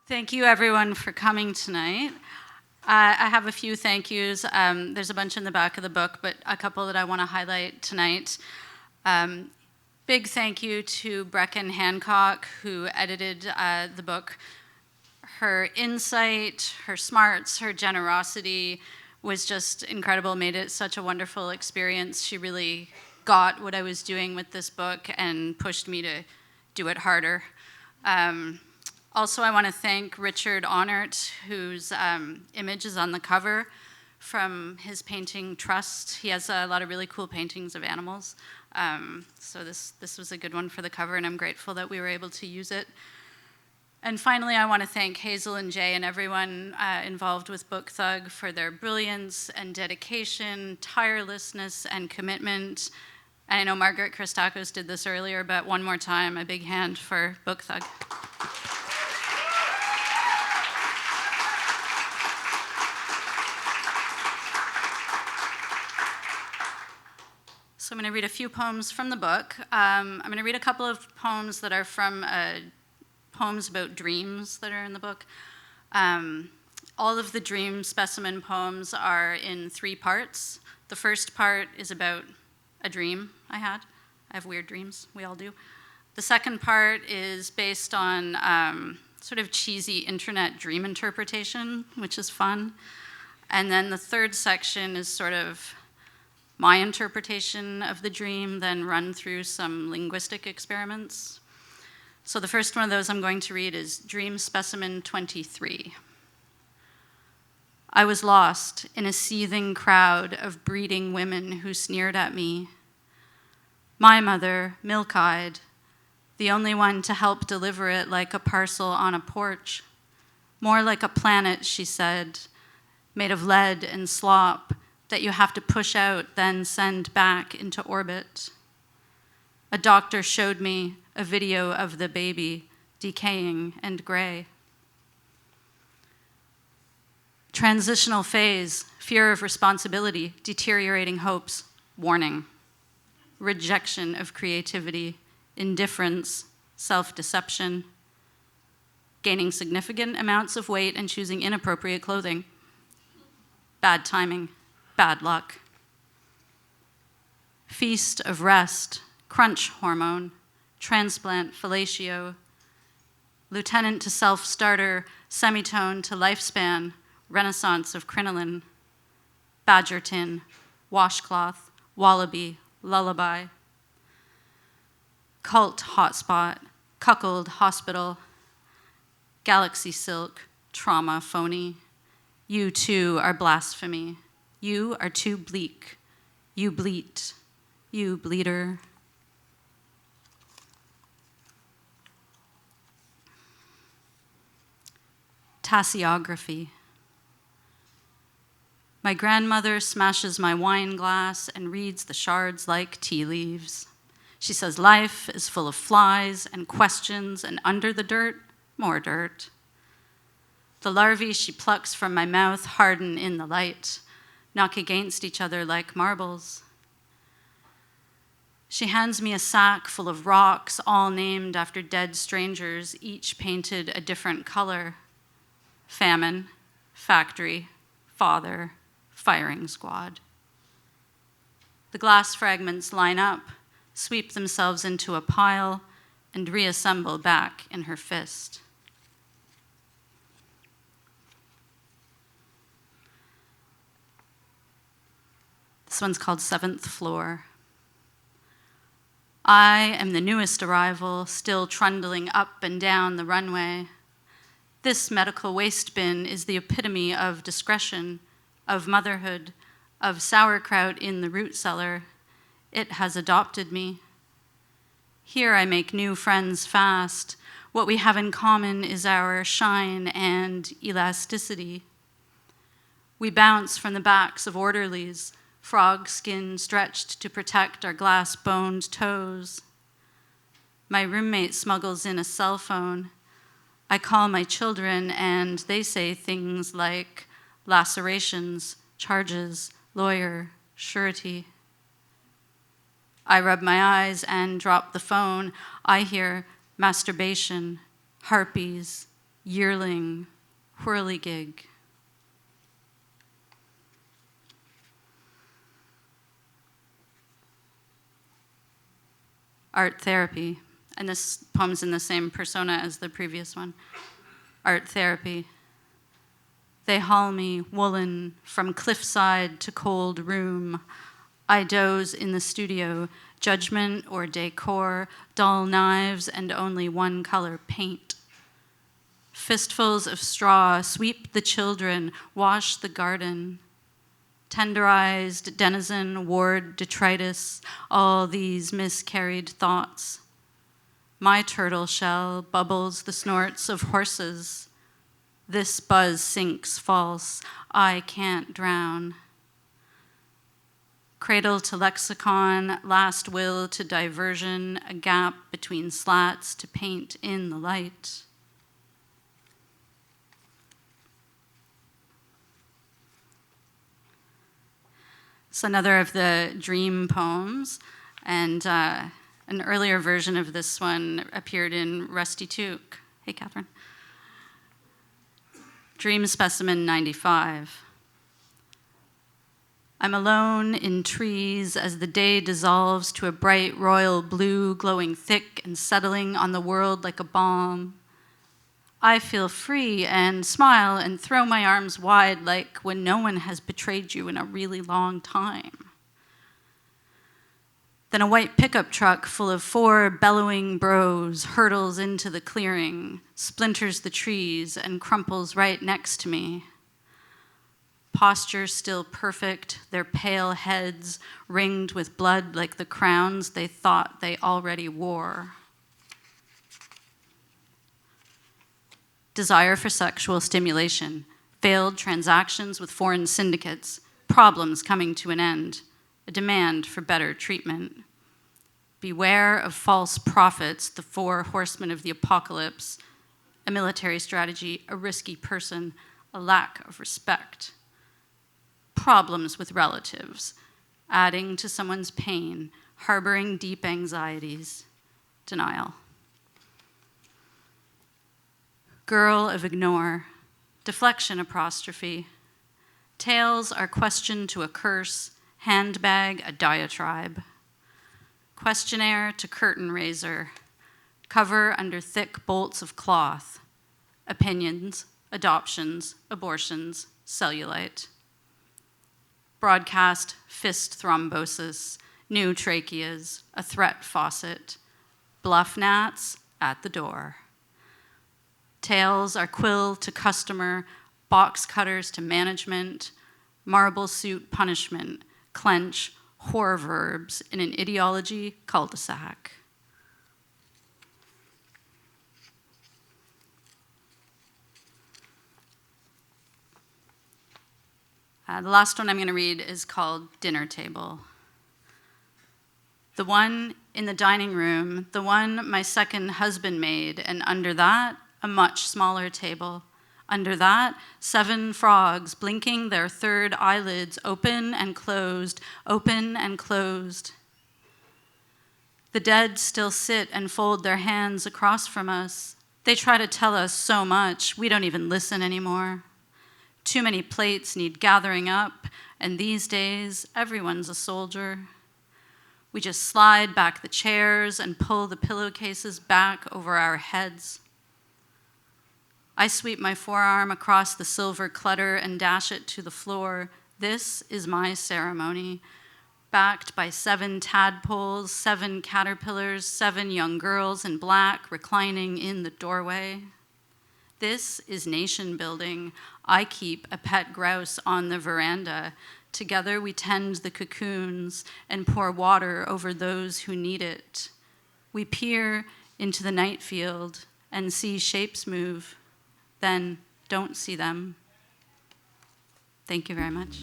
Thank you, everyone, for coming tonight. I have a few thank yous. There's a bunch in the back of the book, but a couple that I want to highlight tonight. Big thank you to Brecken Hancock, who edited the book. Her insight, her smarts, her generosity was just incredible, made it such a wonderful experience. She really got what I was doing with this book and pushed me to do it harder. Also, I want to thank Richard Honert, whose image is on the cover from his painting Trust. He has a lot of really cool paintings of animals. So this was a good one for the cover, and I'm grateful that we were able to use it. And finally, I want to thank Hazel and Jay and everyone involved with BookThug for their brilliance and dedication, tirelessness, and commitment. And I know Margaret Christakos did this earlier, but one more time, a big hand for BookThug. So I'm going to read a few poems from the book. I'm going to read a couple of poems that are from poems about dreams that are in the book. All of the dream specimen poems are in 3 parts. The first part is about a dream I had. I have weird dreams, we all do. The second part is based on sort of cheesy internet dream interpretation, which is fun. And then the third section is sort of my interpretation of the dream, then run through some linguistic experiments. So the first one of those I'm going to read is Dream Specimen 23. I was lost in a seething crowd of breeding women who sneered at me. My mother, milk-eyed, the only one to help deliver it like a parcel on a porch. More like a planet, she said, made of lead and slop, that you have to push out, then send back into orbit. A doctor showed me a video of the baby decaying and gray. Transitional phase, fear of responsibility, deteriorating hopes, warning. Rejection of creativity, indifference, self-deception. Gaining significant amounts of weight and choosing inappropriate clothing. Bad timing. Bad luck. Feast of rest, crunch hormone, transplant fellatio, lieutenant to self-starter, semitone to lifespan, renaissance of crinoline, badger tin, washcloth, wallaby, lullaby, cult hotspot, cuckold hospital, galaxy silk, trauma phony, you too are blasphemy. You are too bleak. You bleat. You bleeder. Tassiography. My grandmother smashes my wine glass and reads the shards like tea leaves. She says life is full of flies and questions, and under the dirt, more dirt. The larvae she plucks from my mouth harden in the light, knock against each other like marbles. She hands me a sack full of rocks, all named after dead strangers, each painted a different color. Famine, factory, father, firing squad. The glass fragments line up, sweep themselves into a pile, and reassemble back in her fist. This one's called Seventh Floor. I am the newest arrival, still trundling up and down the runway. This medical waste bin is the epitome of discretion, of motherhood, of sauerkraut in the root cellar. It has adopted me. Here I make new friends fast. What we have in common is our shine and elasticity. We bounce from the backs of orderlies, frog skin stretched to protect our glass-boned toes. My roommate smuggles in a cell phone. I call my children and they say things like lacerations, charges, lawyer, surety. I rub my eyes and drop the phone. I hear masturbation, harpies, yearling, whirligig. Art therapy, and this poem's in the same persona as the previous one. Art therapy. They haul me, woolen, from cliffside to cold room. I doze in the studio, judgment or decor, dull knives and only one color, paint. Fistfuls of straw sweep the children, wash the garden. Tenderized denizen, ward detritus, all these miscarried thoughts. My turtle shell bubbles the snorts of horses. This buzz sinks false, I can't drown. Cradle to lexicon, last will to diversion, a gap between slats to paint in the light. It's another of the dream poems, and an earlier version of this one appeared in Rusty Took. Hey, Catherine. Dream Specimen 95. I'm alone in trees as the day dissolves to a bright royal blue, glowing thick and settling on the world like a bomb. I feel free and smile and throw my arms wide like when no one has betrayed you in a really long time. Then a white pickup truck full of 4 bellowing bros hurtles into the clearing, splinters the trees, and crumples right next to me. Posture still perfect, their pale heads ringed with blood like the crowns they thought they already wore. Desire for sexual stimulation, failed transactions with foreign syndicates, problems coming to an end, a demand for better treatment. Beware of false prophets, the 4 horsemen of the apocalypse, a military strategy, a risky person, a lack of respect. Problems with relatives, adding to someone's pain, harboring deep anxieties, denial. Girl of ignore, deflection apostrophe. Tales are question to a curse, handbag a diatribe. Questionnaire to curtain raiser, cover under thick bolts of cloth. Opinions, adoptions, abortions, cellulite. Broadcast fist thrombosis, new tracheas, a threat faucet. Bluff gnats at the door. Tails are quill to customer, box cutters to management, marble suit punishment, clench, horror verbs in an ideology cul-de-sac. The last one I'm going to read is called Dinner Table. The one in the dining room, the one my second husband made, and under that, a much smaller table. Under that, 7 frogs blinking their 3rd eyelids, open and closed, open and closed. The dead still sit and fold their hands across from us. They try to tell us so much, we don't even listen anymore. Too many plates need gathering up, and these days, everyone's a soldier. We just slide back the chairs and pull the pillowcases back over our heads. I sweep my forearm across the silver clutter and dash it to the floor. This is my ceremony, backed by 7 tadpoles, 7 caterpillars, 7 young girls in black reclining in the doorway. This is nation building. I keep a pet grouse on the veranda. Together we tend the cocoons and pour water over those who need it. We peer into the night field and see shapes move, then don't see them. Thank you very much.